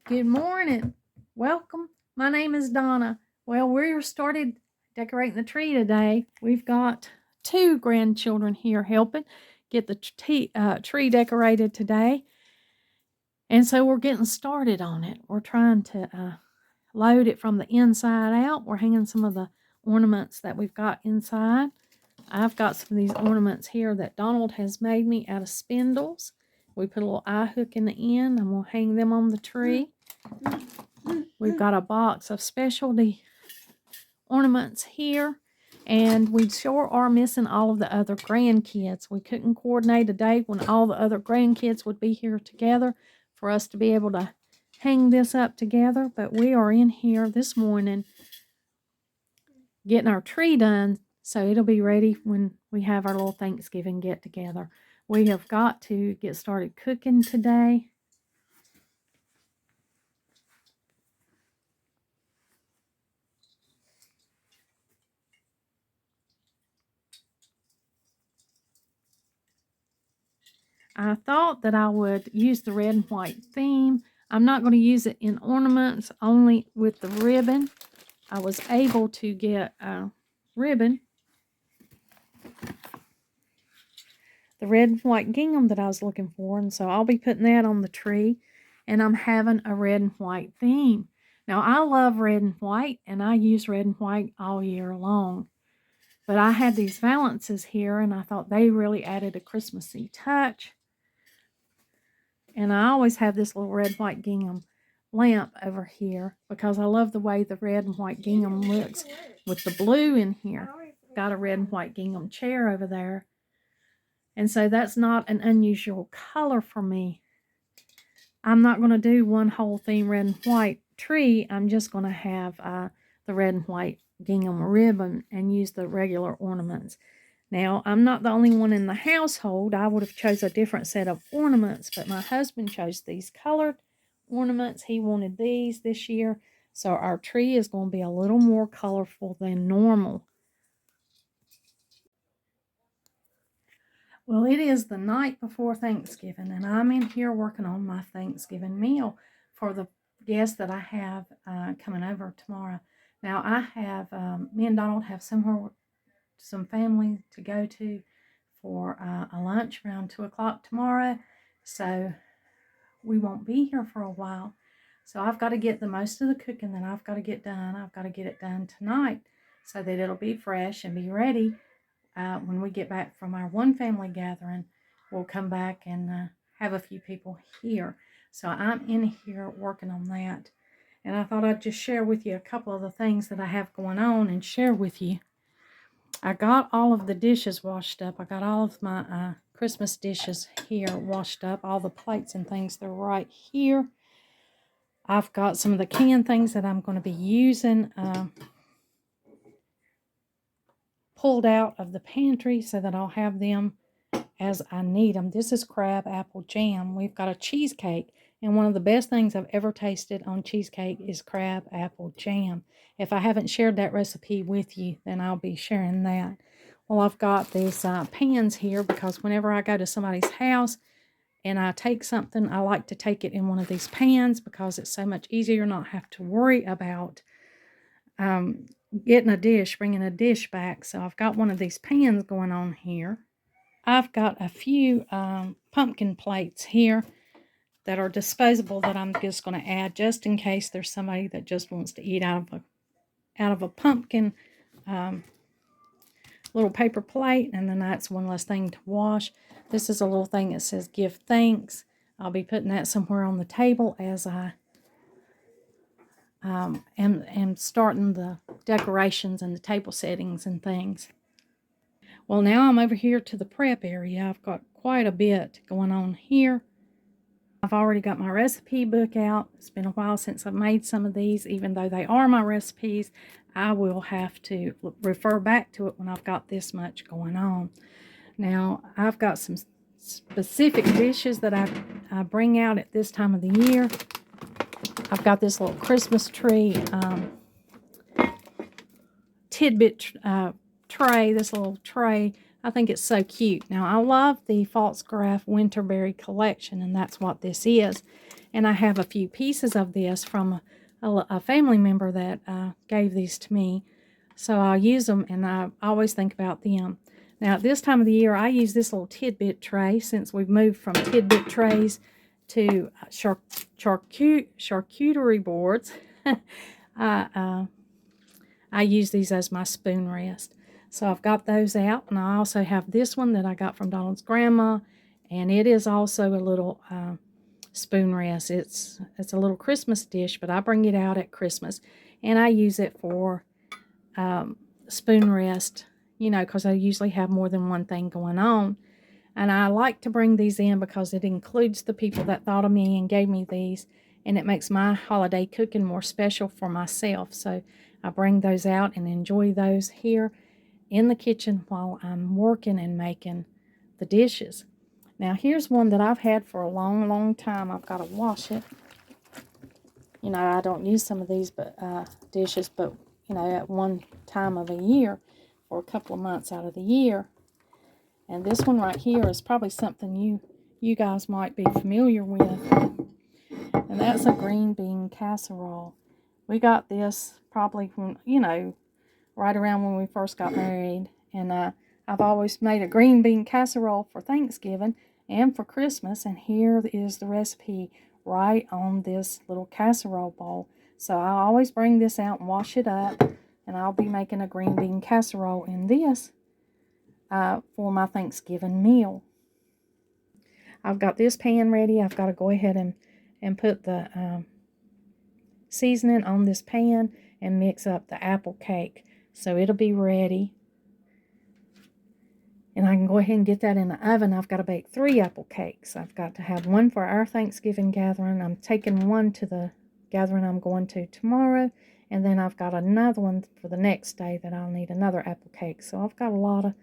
Good morning. Welcome. My name is Donna. Well, we're started decorating the tree today. We've got two grandchildren here helping get the tree decorated today. And so we're getting started on it. We're trying to load it from the inside out. We're hanging some of the ornaments that we've got inside. I've got some of these ornaments here that Donald has made me out of spindles. We put a little eye hook in the end. I'm going to hang them on the tree. We've got a box of specialty ornaments here, and we sure are missing all of the other grandkids. We couldn't coordinate a date when all the other grandkids would be here together for us to be able to hang this up together, but we are in here this morning getting our tree done so it'll be ready when we have our little Thanksgiving get together. We have got to get started cooking today. I thought that I would use the red and white theme. I'm not going to use it in ornaments, only with the ribbon. I was able to get a ribbon, the red and white gingham that I was looking for, and so I'll be putting that on the tree, and I'm having a red and white theme. Now, I love red and white, and I use red and white all year long, but I had these valances here, and I thought they really added a Christmassy touch. And I always have this little red, white gingham lamp over here because I love the way the red and white gingham looks with the blue in here. Got a red and white gingham chair over there. And so that's not an unusual color for me. I'm not going to do one whole theme red and white tree. I'm just going to have the red and white gingham ribbon and use the regular ornaments. Now, I'm not the only one in the household. I would have chose a different set of ornaments, but my husband chose these colored ornaments. He wanted these this year, so our tree is going to be a little more colorful than normal. Well, it is the night before Thanksgiving, and I'm in here working on my Thanksgiving meal for the guests that I have coming over tomorrow. Now, I have, me and Donald have some family to go to for a lunch around 2 o'clock tomorrow, so we won't be here for a while. So I've got to get the most of the cooking that I've got to get done. I've got to get it done tonight so that it'll be fresh and be ready when we get back from our one family gathering. We'll come back and have a few people here. So I'm in here working on that. And I thought I'd just share with you a couple of the things that I have going on and share with you. I got all of the dishes washed up. I got all of my Christmas dishes here washed up. All the plates and things, they're right here. I've got some of the canned things that I'm going to be using pulled out of the pantry so that I'll have them as I need them. This is crab apple jam. We've got a cheesecake, and one of the best things I've ever tasted on cheesecake is crab apple jam. If I haven't shared that recipe with you, then I'll be sharing that. Well, I've got these pans here because whenever I go to somebody's house and I take something, I like to take it in one of these pans because it's so much easier not have to worry about getting a dish, bringing a dish back. So I've got one of these pans going on here. I've got a few pumpkin plates here that are disposable that I'm just going to add just in case there's somebody that just wants to eat out of a pumpkin little paper plate, and then that's one less thing to wash. This is a little thing that says give thanks. I'll be putting that somewhere on the table as I am starting the decorations and the table settings and things. Well, now I'm over here to the prep area. I've got quite a bit going on here. I've already got my recipe book out. It's been a while since I've made some of these. Even though they are my recipes, I will have to refer back to it when I've got this much going on. Now, I've got some specific dishes that I bring out at this time of the year. I've got this little Christmas tree tidbit tray, this little tray. I think it's so cute. Now, I love the Pfaltzgraff Winterberry collection, and that's what this is. And I have a few pieces of this from a family member that gave these to me. So I'll use them, and I always think about them. Now, at this time of the year, I use this little tidbit tray since we've moved from tidbit trays to charcuterie boards. I use these as my spoon rest. So I've got those out, and I also have this one that I got from Donald's grandma, and it is also a little spoon rest. It's a little Christmas dish, but I bring it out at Christmas, and I use it for spoon rest, you know, because I usually have more than one thing going on. And I like to bring these in because it includes the people that thought of me and gave me these, and it makes my holiday cooking more special for myself. So I bring those out and enjoy those here in the kitchen while I'm working and making the dishes. Now, here's one that I've had for a long, long time. I've got to wash it. You know, I don't use some of these dishes, but, you know, at one time of a year or a couple of months out of the year. And this one right here is probably something you guys might be familiar with. And that's a green bean casserole. We got this probably when, you know, right around when we first got married. And I've always made a green bean casserole for Thanksgiving and for Christmas. And here is the recipe right on this little casserole bowl. So I always bring this out and wash it up. And I'll be making a green bean casserole in this for my Thanksgiving meal. I've got this pan ready. I've got to go ahead and put the seasoning on this pan and mix up the apple cake. So it'll be ready. And I can go ahead and get that in the oven. I've got to bake 3 apple cakes. I've got to have one for our Thanksgiving gathering. I'm taking one to the gathering I'm going to tomorrow. And then I've got another one for the next day that I'll need another apple cake. So I've got a lot of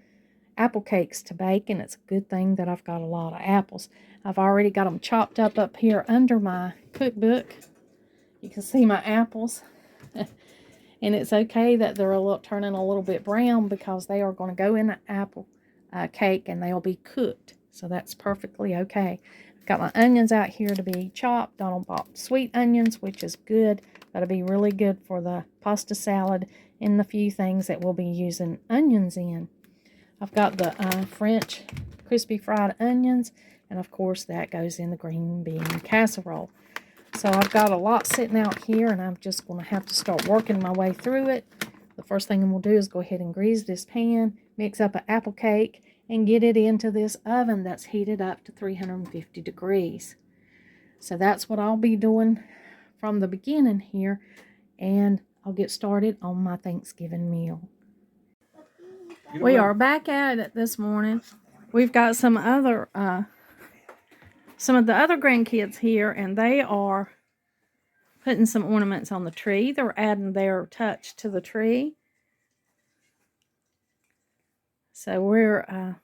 apple cakes to bake, and it's a good thing that I've got a lot of apples. I've already got them chopped up here under my cookbook. You can see my apples. And it's okay that they're turning a little bit brown because they are going to go in the apple cake and they'll be cooked. So that's perfectly okay. I've got my onions out here to be chopped. Donald bought sweet onions, which is good. That'll be really good for the pasta salad and the few things that we'll be using onions in. I've got the French crispy fried onions, and of course that goes in the green bean casserole. So I've got a lot sitting out here, and I'm just going to have to start working my way through it. The first thing we'll do is go ahead and grease this pan, mix up an apple cake, and get it into this oven that's heated up to 350 degrees. So that's what I'll be doing from the beginning here, and I'll get started on my Thanksgiving meal. We are back at it this morning. We've got some of the other grandkids here, and they are putting some ornaments on the tree. They're adding their touch to the tree. So we're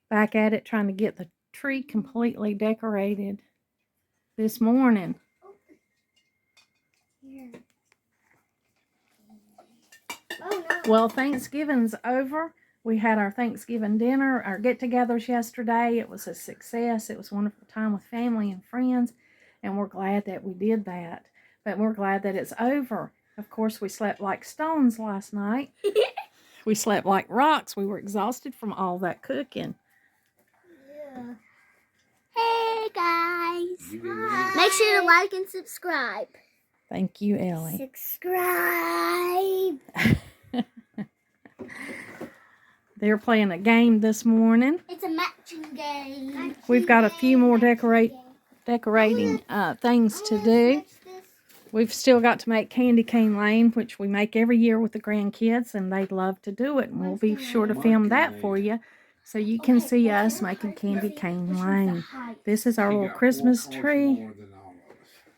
back at it, trying to get the tree completely decorated this morning. Oh, no. Well, Thanksgiving's over. We had our Thanksgiving dinner, our get-togethers yesterday. It was a success. It was a wonderful time with family and friends, and we're glad that we did that. But we're glad that it's over. Of course, we slept like stones last night. We slept like rocks. We were exhausted from all that cooking. Yeah. Hey, guys. Hi. Make sure to like and subscribe. Thank you, Ellie. Subscribe. They're playing a game this morning. It's a matching game. We've got a few more decorating things to do. We've still got to make Candy Cane Lane, which we make every year with the grandkids, and they love to do it. And we'll be sure to film that for you so you can see us making Candy Cane Lane. This is our little Christmas tree.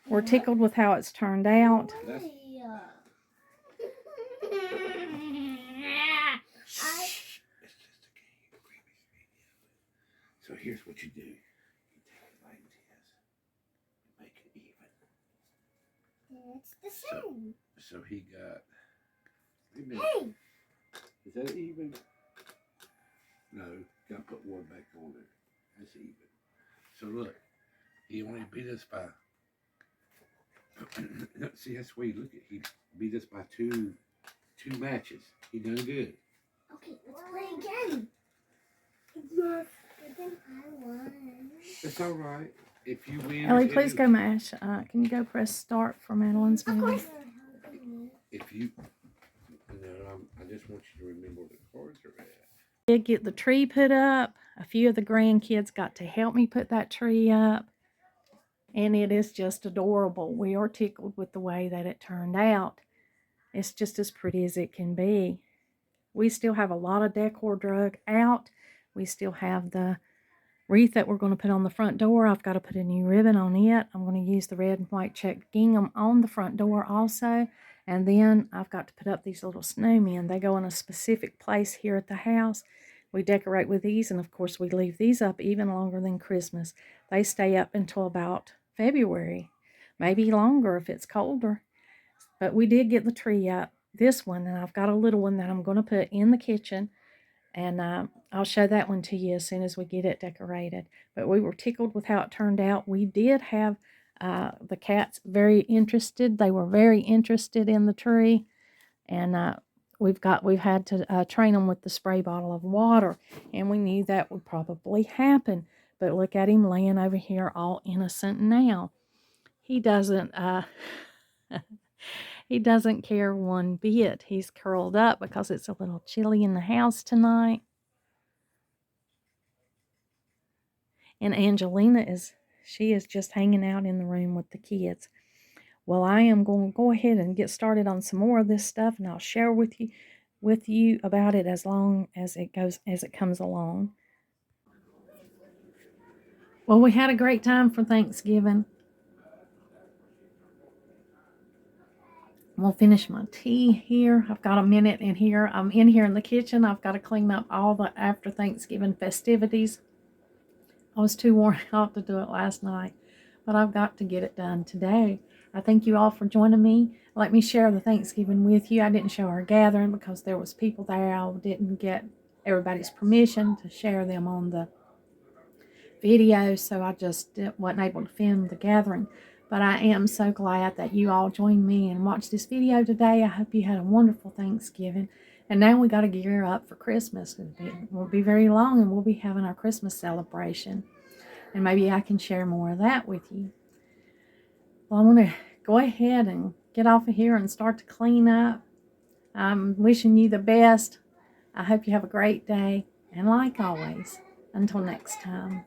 We're tickled with how it's turned out. So here's what you do. You take it like this. Make it even. It's the same. So he got... Hey! Is that even? No, got to put one back on there. That's even. So look, he only beat us by No, see, that's where you look at. He beat us by two matches. He done good. Okay, let's play again. Yes, but then I won. It's all right. If you win, Ellie, please go mash. Can you go press start for Madeline's Of movie? course. If you, I just want you to remember where the cards are at. Did get the tree put up. A few of the grandkids got to help me put that tree up. And it is just adorable. We are tickled with the way that it turned out. It's just as pretty as it can be. We still have a lot of decor drug out. We still have the wreath that we're going to put on the front door. I've got to put a new ribbon on it. I'm going to use the red and white checked gingham on the front door also. And then I've got to put up these little snowmen. They go in a specific place here at the house. We decorate with these, and of course we leave these up even longer than Christmas. They stay up until about February, maybe longer if it's colder. But we did get the tree up, this one, and I've got a little one that I'm going to put in the kitchen. And I'll show that one to you as soon as we get it decorated. But we were tickled with how it turned out. We did have the cats very interested. They were very interested in the tree. And we've had to train them with the spray bottle of water. And we knew that would probably happen. But look at him laying over here all innocent now. He doesn't... He doesn't care one bit. He's curled up because it's a little chilly in the house tonight. And Angelina is just hanging out in the room with the kids. Well, I am going to go ahead and get started on some more of this stuff, and I'll share with you about it as long as it comes along. Well, we had a great time for Thanksgiving. I'm going to finish my tea here. I've got a minute in here. I'm in here in the kitchen. I've got to clean up all the after Thanksgiving festivities. I was too worn out to do it last night, but I've got to get it done today. I thank you all for joining me. Let me share the Thanksgiving with you. I didn't show our gathering because there was people there. I didn't get everybody's permission to share them on the video, so I just wasn't able to film the gathering. But I am so glad that you all joined me and watched this video today. I hope you had a wonderful Thanksgiving. And now we got to gear up for Christmas. It won't be very long, and we'll be having our Christmas celebration. And maybe I can share more of that with you. Well, I want to go ahead and get off of here and start to clean up. I'm wishing you the best. I hope you have a great day. And like always, until next time.